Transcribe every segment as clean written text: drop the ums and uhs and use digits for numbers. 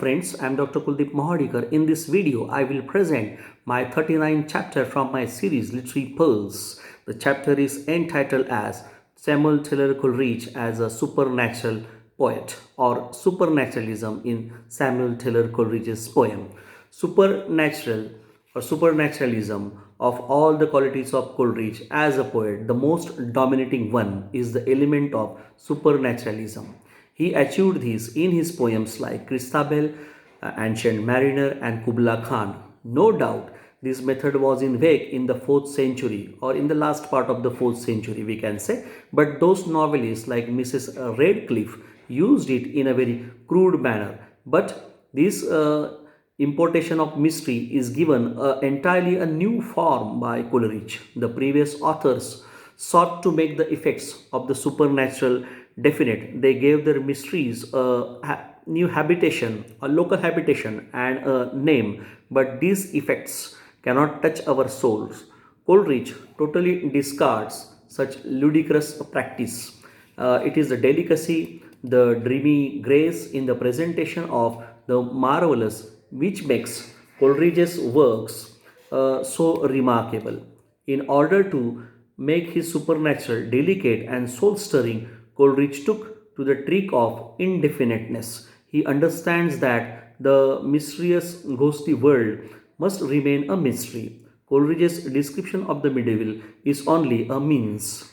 friends, I am Dr. Kuldeep Mohadikar. In this video, I will present my 39th chapter from my series Literary Pearls. The chapter is entitled as Samuel Taylor Coleridge as a Supernatural Poet or Supernaturalism in Samuel Taylor Coleridge's poem. Supernatural or supernaturalism of all the qualities of Coleridge as a poet, the most dominating one is the element of supernaturalism. He achieved this in his poems like Christabel, Ancient Mariner, and Kubla Khan. No doubt, this method was in vogue in the 4th century or in the last part of the 4th century, we can say. But those novelists like Mrs. Radcliffe used it in a very crude manner. But this importation of mystery is given entirely a new form by Coleridge. The previous authors sought to make the effects of the supernatural definite. They gave their mysteries a new habitation, a local habitation, and a name. But these effects cannot touch our souls. Coleridge totally discards such ludicrous practice. It is the delicacy, the dreamy grace in the presentation of the marvelous which makes Coleridge's works so remarkable. In order to make his supernatural delicate and soul stirring, Coleridge took to the trick of indefiniteness. He understands that the mysterious, ghostly world must remain a mystery. Coleridge's description of the medieval is only a means.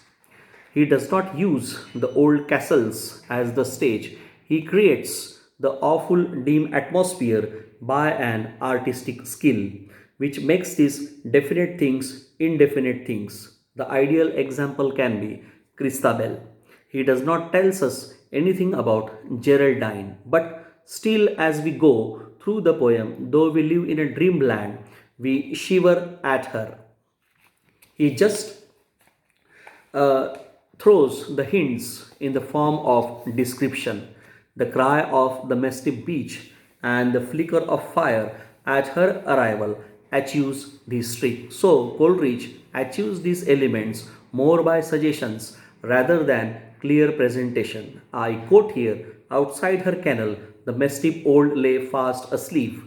He does not use the old castles as the stage. He creates the awful dim atmosphere by an artistic skill, which makes these definite things indefinite things. The ideal example can be Christabel. He does not tell us anything about Geraldine, but still, as we go through the poem, though we live in a dreamland, we shiver at her. He just uh, throws the hints in the form of description. The cry of the mastiff beach and the flicker of fire at her arrival achieves this trick. So Coleridge achieves these elements more by suggestions rather than clear presentation. I quote here, outside her kennel, the mastiff old lay fast asleep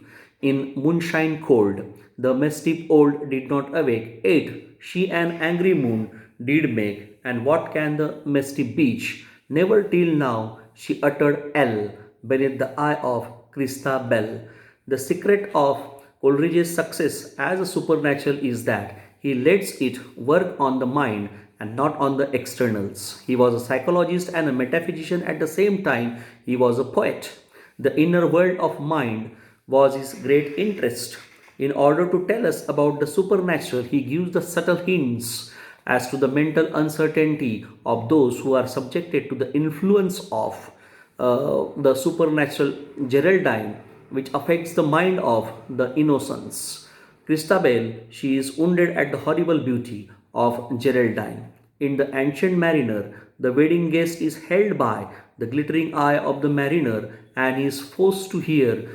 in moonshine cold. The mastiff old did not awake, yet she an angry moon did make, and what can the mastiff beach? Never till now she uttered L beneath the eye of Christabel. The secret of Coleridge's success as a supernatural is that he lets it work on the mind and not on the externals. He was a psychologist and a metaphysician at the same time. He was a poet. The inner world of mind was his great interest. In order to tell us about the supernatural, he gives the subtle hints as to the mental uncertainty of those who are subjected to the influence of the supernatural Geraldine, which affects the mind of the innocents. Christabel, she is wounded at the horrible beauty of Geraldine. In the Ancient Mariner, the wedding guest is held by the glittering eye of the mariner and he is forced to hear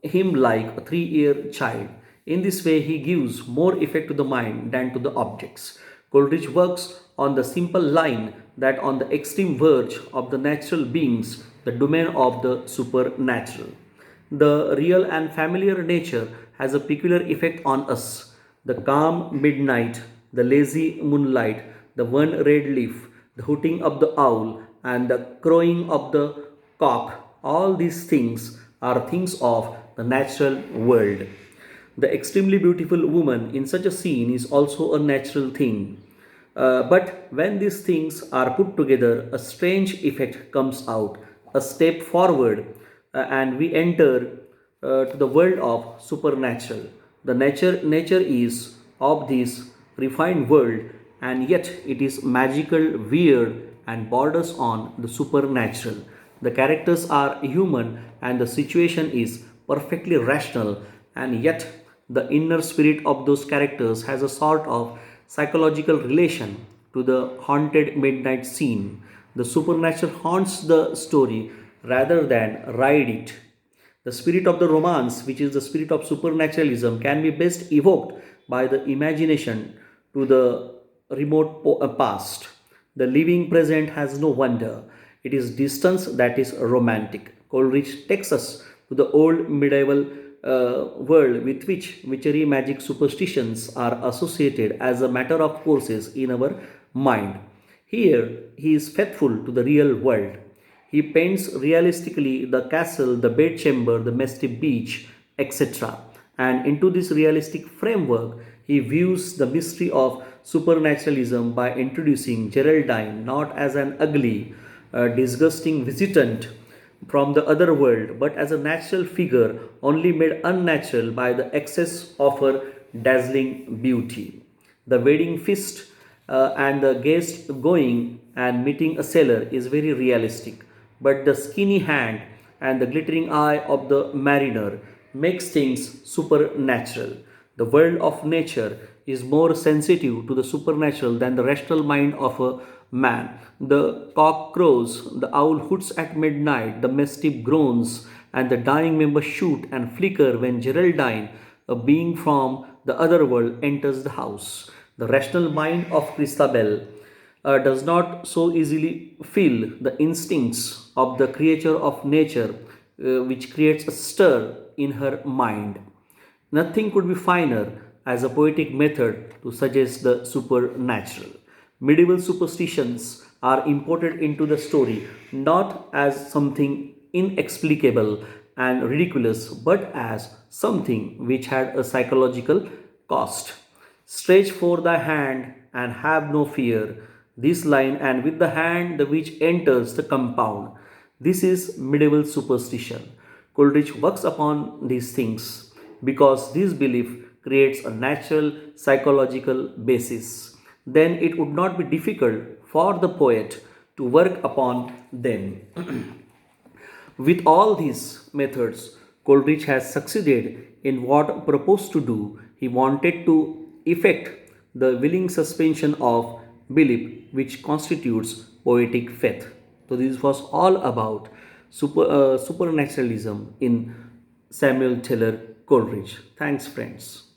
him like a 3-year child. In this way, he gives more effect to the mind than to the objects. Coleridge works on the simple line that on the extreme verge of the natural beings, the domain of the supernatural. The real and familiar nature has a peculiar effect on us. The calm midnight, the lazy moonlight, the one red leaf, the hooting of the owl, and the crowing of the cock, all these things are things of the natural world. The extremely beautiful woman in such a scene is also a natural thing. But when these things are put together, a strange effect comes out, a step forward, and we enter to the world of supernatural. The nature is of this refined world, and yet it is magical, weird, and borders on the supernatural. The characters are human, and the situation is perfectly rational, and yet the inner spirit of those characters has a sort of psychological relation to the haunted midnight scene. The supernatural haunts the story rather than ride it. The spirit of the romance, which is the spirit of supernaturalism, can be best evoked by the imagination to the remote past. The living present has no wonder. It is distance that is romantic. Coleridge takes us to the old medieval world with which witchery, magic, superstitions are associated as a matter of courses in our mind. Here, he is faithful to the real world. He paints realistically the castle, the bedchamber, the misty beach, etc. And into this realistic framework, he views the mystery of supernaturalism by introducing Geraldine not as an ugly, disgusting visitant from the other world, but as a natural figure only made unnatural by the excess of her dazzling beauty. The wedding feast and the guest going and meeting a sailor is very realistic, but the skinny hand and the glittering eye of the mariner makes things supernatural. The world of nature is more sensitive to the supernatural than the rational mind of a man. The cock crows, the owl hoots at midnight, the mastiff groans, and the dying members shoot and flicker when Geraldine, a being from the other world, enters the house. The rational mind of Christabel does not so easily feel the instincts of the creature of nature, which creates a stir in her mind. Nothing could be finer as a poetic method to suggest the supernatural. Medieval superstitions are imported into the story not as something inexplicable and ridiculous, but as something which had a psychological cost. Stretch forth thy hand and have no fear. This line, and with the hand the witch enters the compound. This is medieval superstition. Coleridge works upon these things because this belief creates a natural psychological basis. Then it would not be difficult for the poet to work upon them. With all these methods, Coleridge has succeeded in what proposed to do. He wanted to effect the willing suspension of belief which constitutes poetic faith. So this was all about supernaturalism in Samuel Taylor Coleridge. Thanks friends.